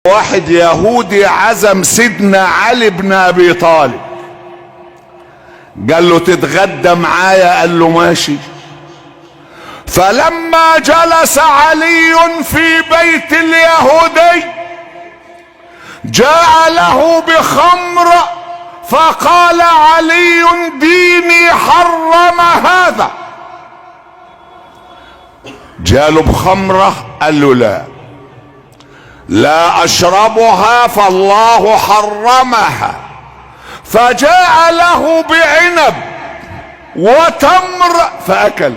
واحد يهودي عزم سيدنا علي بن ابي طالب، قال له تتغدى معايا؟ قال له ماشي. فلما جلس علي في بيت اليهودي جاء له بخمر، فقال علي ديني حرم هذا. جاله بخمرة، قال له لا اشربها فالله حرمها. فجاء له بعنب وتمر فاكل.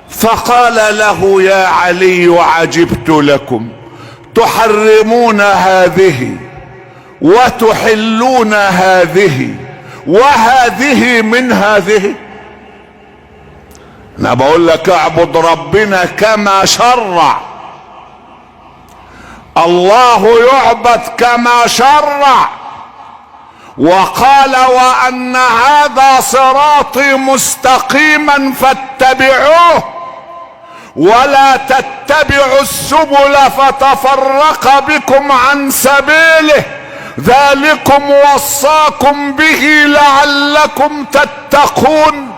فقال له يا علي عجبت لكم، تحرمون هذه وتحلون هذه وهذه من هذه. انا بقول لك اعبد ربنا كما شرع، الله يعبد كما شرع. وقال وان هذا صراطي مستقيما فاتبعوه ولا تتبعوا السبل فتفرق بكم عن سبيله ذلكم وصاكم به لعلكم تتقون.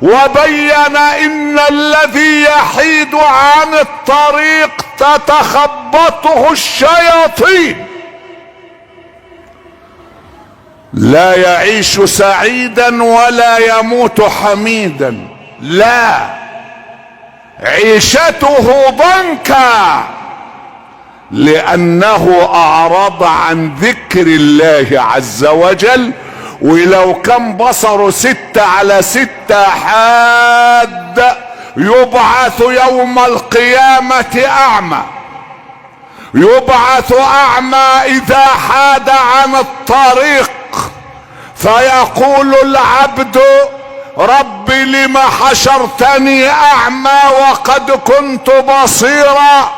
وبين ان الذي يحيد عن الطريق تتخبطه الشياطين، لا يعيش سعيدا ولا يموت حميدا، لا، عيشته ضنكا لانه اعرض عن ذكر الله عز وجل. ولو كان بصره 6/6 حاد يبعث يوم القيامة اعمى، يبعث اعمى اذا حاد عن الطريق. فيقول العبد رب لم حشرتني اعمى وقد كنت بصيرا،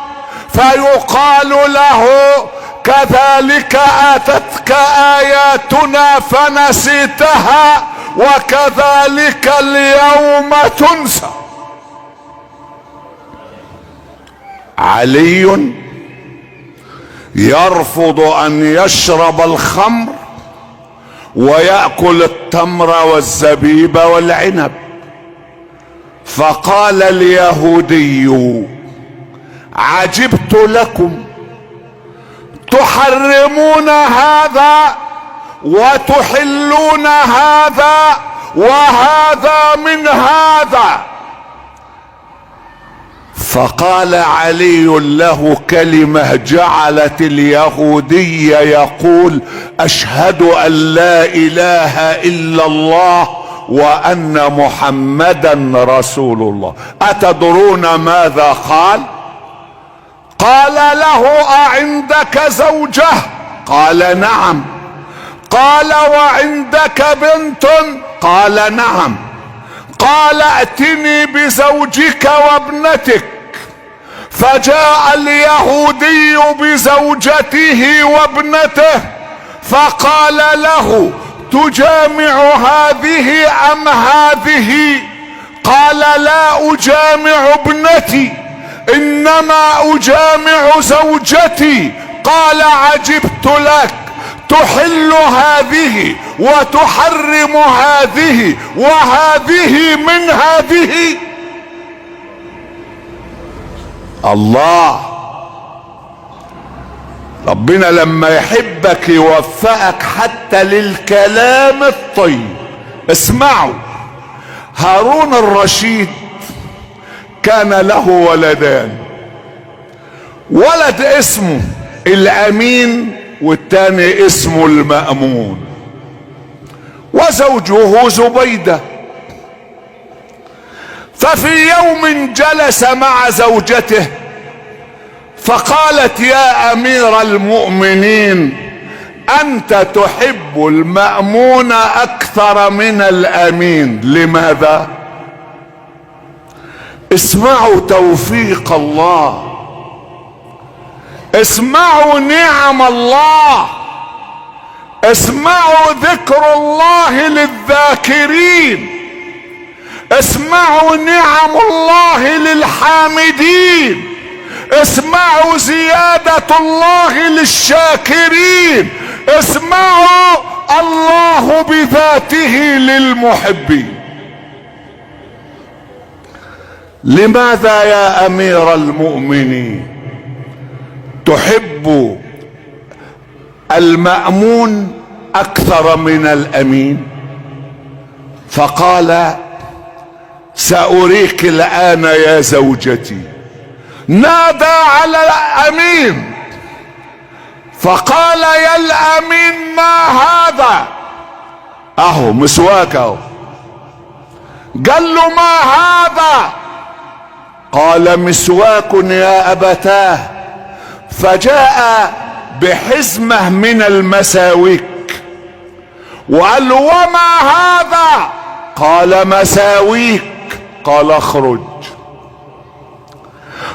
فيقال له كذلك اتتك اياتنا فنسيتها وكذلك اليوم تنسى. علي يرفض ان يشرب الخمر ويأكل التمر والزبيب والعنب. فقال اليهودي عجبت لكم، تحرمون هذا وتحلون هذا وهذا من هذا. فقال علي له كلمة جعلت اليهودي يقول أشهد أن لا إله إلا الله وأن محمدا رسول الله. أتدرون ماذا قال؟ قال له أعندك زوجة؟ قال نعم. قال وعندك بنت؟ قال نعم. قال ائتني بزوجك وابنتك. فجاء اليهودي بزوجته وابنته فقال له تجامع هذه ام هذه؟ قال لا اجامع ابنتي انما اجامع زوجتي. قال عجبت لك، تحل هذه وتحرم هذه وهذه من هذه. الله ربنا لما يحبك يوفقك حتى للكلام الطيب. اسمعوا، هارون الرشيد كان له ولدان، ولد اسمه الامين والتاني اسمه المأمون، وزوجه زبيدة. ففي يوم جلس مع زوجته فقالت يا امير المؤمنين انت تحب المأمون اكثر من الامين، لماذا؟ اسمعوا توفيق الله، اسمعوا نعم الله، اسمعوا ذكر الله للذاكرين، اسمعوا نعم الله للحامدين، اسمعوا زيادة الله للشاكرين. اسمعوا، الله بذاته للمحبين. لماذا يا امير المؤمنين تحب المأمون اكثر من الامين؟ فقال: سأريك الآن يا زوجتي. نادى على الأمين فقال: يا الأمين ما هذا؟ اهو مسواك اهو. قال له: ما هذا؟ قال: مسواك يا أبتاه. فجاء بحزمة من المساويك وقال له: وما هذا؟ قال: مساويك. قال: اخرج.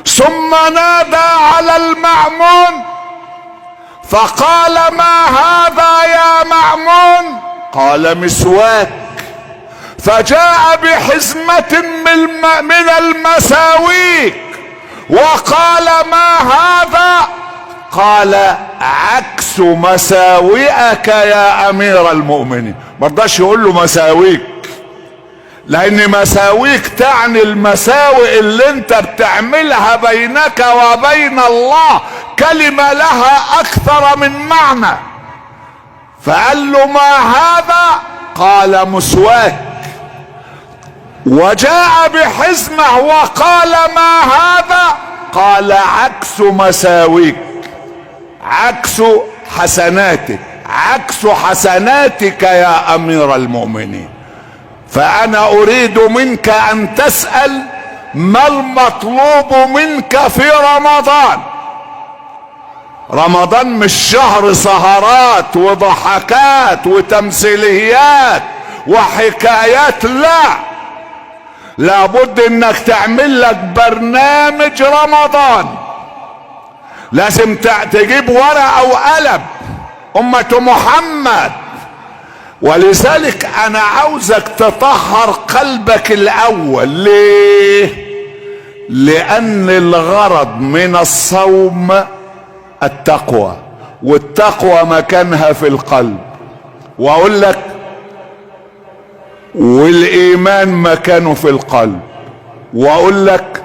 ثم نادى على المأمون فقال: ما هذا يا مأمون؟ قال: مسواك. فجاء بحزمة من المساويك وقال: ما هذا؟ قال: عكس مساوئك يا امير المؤمنين. مرضاش يقول له مساويك، لان مساويك تعني المساوئ اللي انت بتعملها بينك وبين الله، كلمة لها اكثر من معنى. فقال له: ما هذا؟ قال: مسواك. وجاء بحزمه وقال: ما هذا؟ قال: عكس مساويك، عكس حسناتك، عكس حسناتك يا امير المؤمنين. فانا اريد منك ان تسأل ما المطلوب منك في رمضان. رمضان مش شهر سهرات وضحكات وتمثيليات وحكايات، لا، لابد انك تعمل لك برنامج رمضان. لازم تجيب ورقة وقلم أمة محمد. ولذلك أنا عاوزك تطهر قلبك الأول. ليه؟ لأن الغرض من الصوم التقوى، والتقوى مكانها في القلب. وأقول لك والإيمان مكانه في القلب. وأقول لك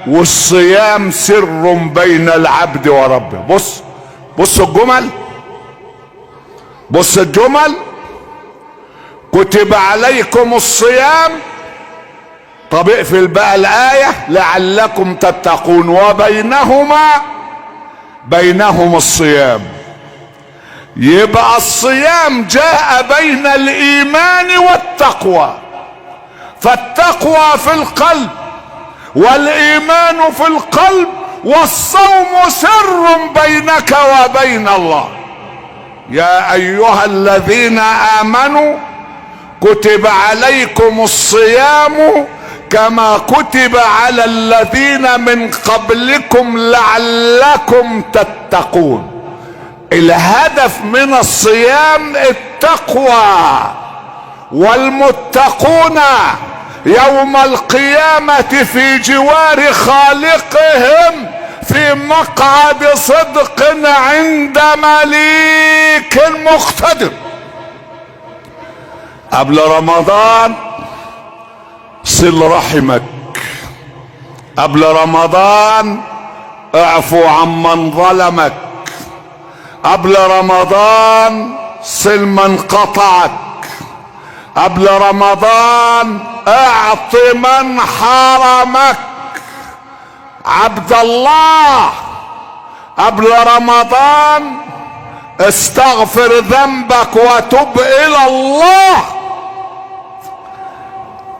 والصيام سر بين العبد وربه. بص الجمل، بص الجمل: كتب عليكم الصيام. طب اقفل بقى الآية: لعلكم تتقون. بينهم الصيام. يبقى الصيام جاء بين الإيمان والتقوى، فالتقوى في القلب والايمان في القلب، والصوم سر بينك وبين الله. يا ايها الذين امنوا كتب عليكم الصيام كما كتب على الذين من قبلكم لعلكم تتقون. الهدف من الصيام التقوى، والمتقون يوم القيامة في جوار خالقهم في مقعد صدق عند مليك مقتدر. قبل رمضان صل رحمك، قبل رمضان اعفو عمن ظلمك، قبل رمضان صل من قطعك، قبل رمضان اعط من حرمك. عبد الله، قبل رمضان استغفر ذنبك وتب الى الله.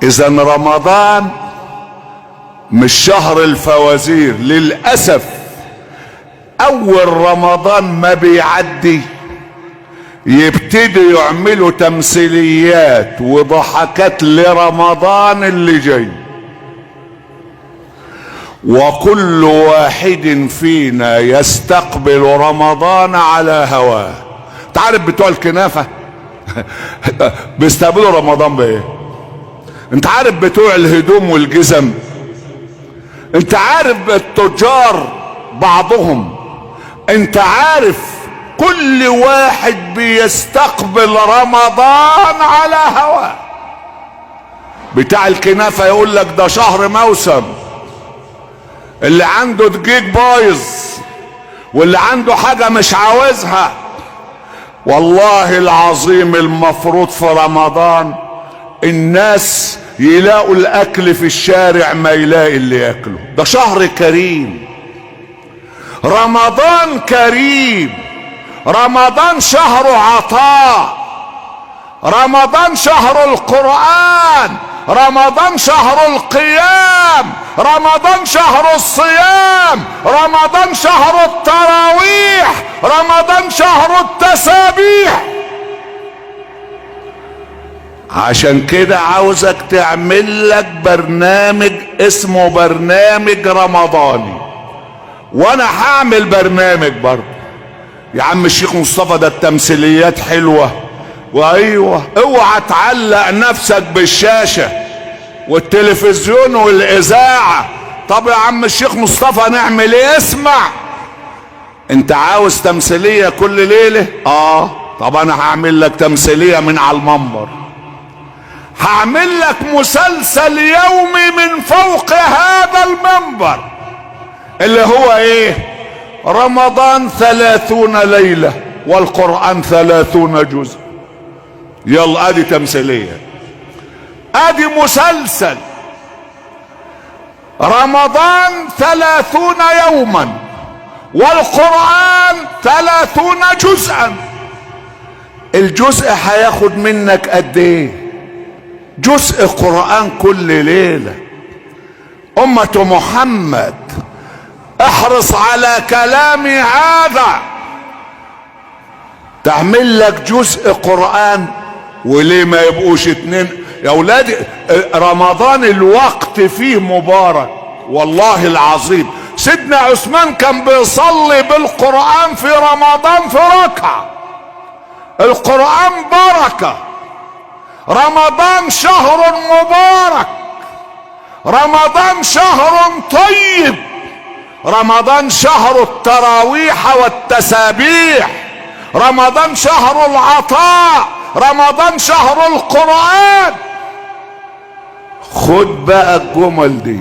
اذا رمضان مش شهر الفوازير. للاسف اول رمضان ما بيعدي يبتدوا يعملوا تمثيليات وضحكات لرمضان اللي جاي، وكل واحد فينا يستقبل رمضان على هواه. تعرف بتوع الكنافة بيستقبلوا رمضان بايه؟ انت عارف بتوع الهدوم والجزم، انت عارف التجار بعضهم انت عارف كل واحد بيستقبل رمضان على هواه. بتاع الكنافة يقول لك ده شهر موسم، اللي عنده دقيق بايظ واللي عنده حاجة مش عاوزها. والله العظيم المفروض في رمضان الناس يلاقوا الاكل في الشارع ما يلاقي اللي ياكله. ده شهر كريم، رمضان كريم، رمضان شهر عطاء، رمضان شهر القرآن، رمضان شهر القيام، رمضان شهر الصيام، رمضان شهر التراويح، رمضان شهر التسابيح. عشان كده عاوزك تعمل لك برنامج اسمه برنامج رمضاني، وانا هعمل برنامج برضه. يا عم الشيخ مصطفى ده التمثيليات حلوة، وايوه اوعى تعلق نفسك بالشاشة والتلفزيون والاذاعة. طب يا عم الشيخ مصطفى نعمل ايه؟ اسمع، انت عاوز تمثيلية كل ليلة؟ طب انا هعمل لك تمثيلية من على المنبر، هعمل لك مسلسل يومي من فوق هذا المنبر اللي هو ايه؟ رمضان 30 ليلة والقرآن 30 جزء. يلا ادي تمثيلية، ادي مسلسل رمضان 30 يوما والقرآن 30 جزءا. الجزء هياخد منك قد ايه؟ جزء قرآن كل ليلة. أمة محمد احرص على كلامي هذا، تعمل لك جزء قرآن. وليه ما يبقوش 2 يا اولادي؟ رمضان الوقت فيه مبارك والله العظيم. سيدنا عثمان كان بيصلي بالقرآن في رمضان في ركعة. القرآن بركة، رمضان شهر مبارك، رمضان شهر طيب، رمضان شهر التراويح والتسابيح، رمضان شهر العطاء، رمضان شهر القرآن. خد بقى الجمل دي،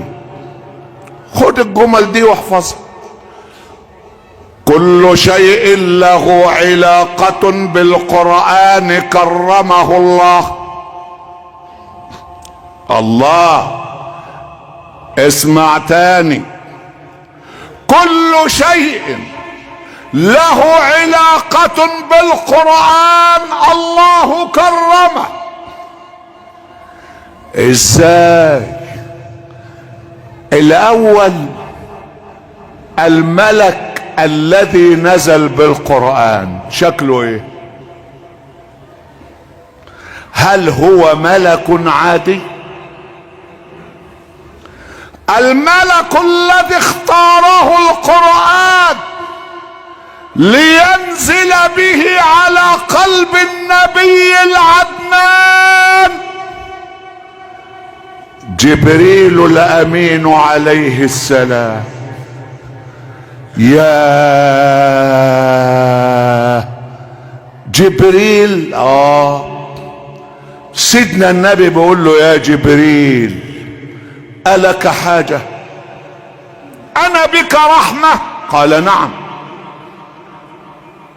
خد الجمل دي واحفظها. كل شيء له علاقة بالقرآن كرمه الله. الله، اسمع تاني، كل شيء له علاقة بالقرآن الله كرمه. ازاي؟ الاول الملك الذي نزل بالقرآن شكله ايه؟ هل هو ملك عادي؟ الملك الذي اختاره القرآن لينزل به على قلب النبي العدنان جبريل الامين عليه السلام. يا جبريل، سيدنا النبي بيقول له يا جبريل ألك حاجة؟ أنا بك رحمة؟ قال نعم.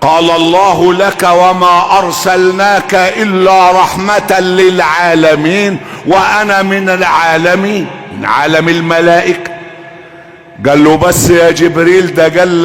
قال الله لك وما أرسلناك إلا رحمة للعالمين وأنا من العالمين، من عالم الملائكة. قال له بس يا جبريل ده قال